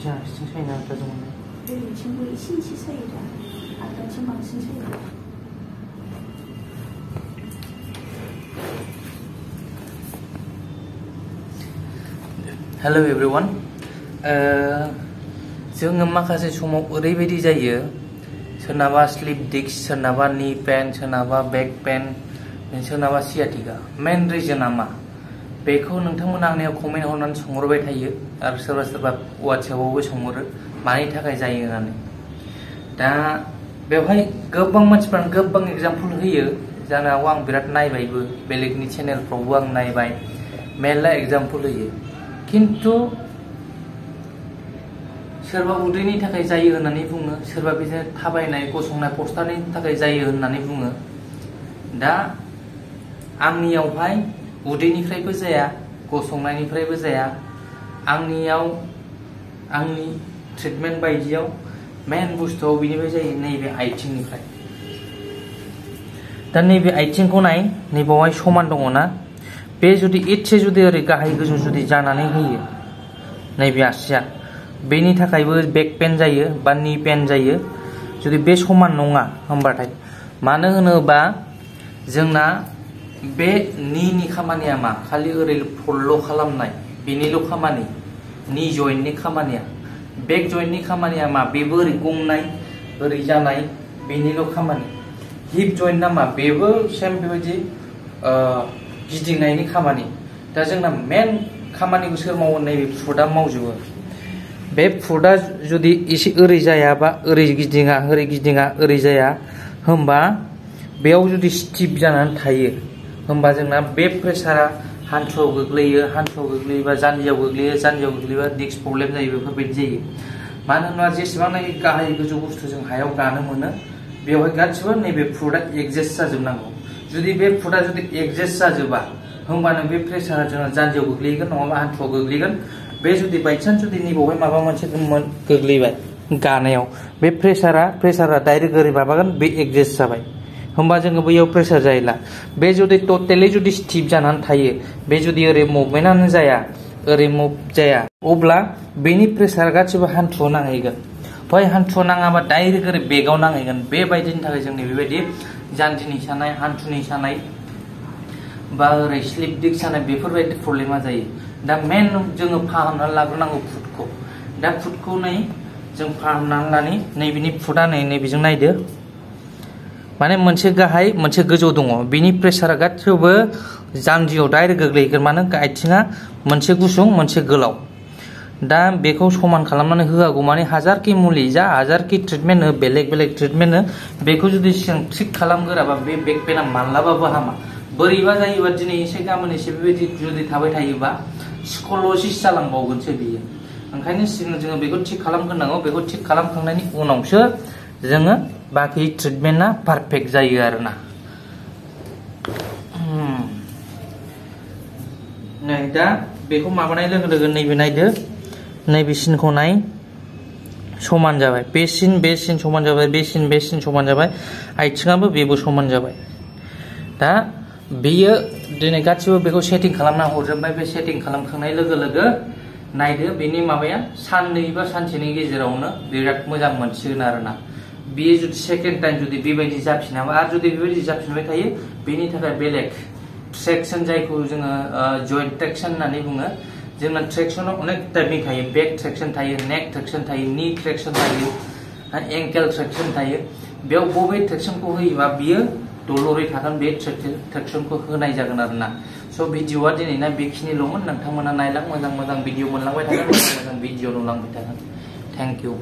这样生脆呢，这种的。对，轻微细细脆的，好的，轻薄细脆的。Hello everyone. जोङो माखासे समाव ओरैबायदि जायो सोरनाबा स्लिप डिस्क सोरनाबा नी पेन सोरनाबा बेक पेन सोरनाबा सियाटिका मेन रिजोना मा बेखौ नोंथांमोना आंनियाव कमेन्ट हरनानै सोंहरबाय थायो आरो सोरबा सोरबा वाट्सएपआवबो सोंहरो मानि थाखाय जायो होननानै दा बेवहाय गोबां मानसिफोरानो गोबां एग्जाम्पल होयो जानो हागौ आं बिराद नायबायबो बेलेगनि चेनेलफ्रावबो आं नायबाय मेरला एग्जाम्पल होयो किन्तु सोरबा उदैनि थाखाय जायो होननानै बुङो सोरबा बिदिनो थाबायनाय गसंनाय पस्टारनि थाखाय जायो होननानै बुङो दा आंनियावहाय उदैनिफ्रायबो जाया गसंनायनिफ्रायबो जाया आंनियाव आंनि ट्रिटमेन्ट बायदियाव मेन बुस्थुआव बिनिफ्राय जायो नैबे आथिंनिफ्राय दा नैबे आथिंखौ नाय नैबावहाय समान दङ ना बे जुदि इसे जुदि ओरै गाहाय गोजौ जुदि जानानै होयो नैबे आसिया बेनि थाखायबो बेक पेन जायो बा नी पेन जायो जुदि बे समान नङा होमबाथाय मानो होनोबा जोंना बे नीनि खामानिया मा खालि ओरै फल्ल' खालामनाय बेनिल' खामानि नी जइन्टनि खामानिया बेक जइन्टनि खामानिया मा बेबो ओरै गंनाय ओरै जानाय बेनिल' खामानि हिप जइन्टना मा बेबो सेम बेबायदि गिदिंनायनि खामानि दा जोंना मेन खामानिखौ सोर मावो नैबे फुटआ मावजोबो बे फुटआ जुदि एसे ओरै जायाबा ओरै गिदिङा ओरै जाया होमबा बेयाव जुदि स्टिफ जानानै थायो होमबा जोंना बे प्रेसारा हान्थुआव गोग्लैयोबा जानजियाव गोग्लैयोबा डिस्क प्रब्लेम जायो बेफोरबायदि जायो मानो होनोबा जेसेबांनाखि गाहाय गोजौ बुस्थु जों हायाव गानो मोनो बेवहाय गासिबो नैबे फुटआ एडजास्ट जाजोबनांगौ जुदि बे फुटआ जुदि एडजास्ट जाजोबा होमबानो बे प्रेसारा जोंना जानजियाव गोग्लैगोन नङाबा हान्थुआव गोग्लैगोन बे जुदि बायचान्स जुदि नैबावहाय माबा मोनसे गोग्लैबाय गानायाव बे प्रेसारा डाइरेक्ट ओरै माबागोन बे एडजास्ट जाबाय होमबा जोङो बैयाव प्रेसार जायला बे जुदि टटेलि जुदि स्टिफ जानानै थायो बे जुदि ओरै मुभमेन्टआनो जाया ओरै मुभ जाया अब्ला बेनि प्रेसार गासिबो हान्थुआव नांहैगोन बै हान्थुआव नाङाबा डाइरेक्ट ओरै बेगाव नांहैगोन बेबायदिनि थाखाय जोंनि बेबायदि जानजिनि सानाय हान्थुनि सानाय बा ओरै स्लिप डिस्क सानाय बेफोरबायदि प्रब्लेमा जायो दा मेन जोङो फाहामनानै लाग्रोनांगौ फुटखौ दा फुटखौ जों फाहामनानै लानि नैबेनि फुटआ नैबेजों नायदो माने मोनसे गाहाय मोनसे गोजौ दङ बिनि प्रेसारा गासिबो जानजियाव डाइरेक्ट गोग्लैगोन मानो आथिङा मोनसे गुसुं मोनसे गोलाव दा बेखौ समान खालामनानै होआगौ माने हाजारखि मुलि जा हाजारखि ट्रिटमेन्ट हो बेलेग ट्रिटमेन्ट हो बेखौ जुदि सिगां थिग खालामगोराबा बे बेक पेना माब्लाबाबो हामा बोरैबा जायोबा दिनै एसे गाबोन एसे बेबायदि जुदि थाबाय थायोबा स्कलोसिस जालांबावगोनसो बियो ओंखायनो सिगां जोङो बेखौ थिग खालामग्रोनांगौ बेखौ थिग खालामखांनायनि उनावसो जोङो बाखि ट्रिटमेन्टआ पारफेक्ट जायो आरोना नै दा बेखौ माबानाय लोगो लोगो नैबे नायदो नैबे सिनखौ नाय समान जाबाय बे सिन समान जाबाय बे सिन समान जाबाय आथिङाबो बेबो समान जाबाय दा बेयो दिनै गासिबो बेखौ सेटिं खालामना हरजोबबाय बे सेटिं खालामखांनाय लोगो लोगो नायदो बेनि माबाया साननै बा सानसेनि गेजेरावनो बिराद मोजां मोनसिगोन आरोना बेयो जुदि सेकेन्ड टाइम जुदि बेबायदि जाफिनाबा आरो जुदि बेबायदि जाफिनबाय थायो बेनि थाखाय बेलेग ट्रेक्सन जायखौ जोङो जइन्ट ट्रेक्सन होननानै बुङो जोंना ट्रेक्सना अनेक टाइपनि थायो बेक ट्रेक्सन थायो नेक ट्रेक्सन थायो नी ट्रेक्सन थायो एंकेल ट्रेक्सन थायो बेयाव बबे ट्रेक्सनखौ होयोबा बियो दलरै थागोन बे ट्रेक्सनखौ होनाय जागोन आरोना स' भिडिअआ दिनैना बेखिनिल'मोन नोंथांमोना नायलां मोजां भिडिअ मोनलांबाय थागोन मोजां भिडिअ नुलांबाय थागोन थेंक इउ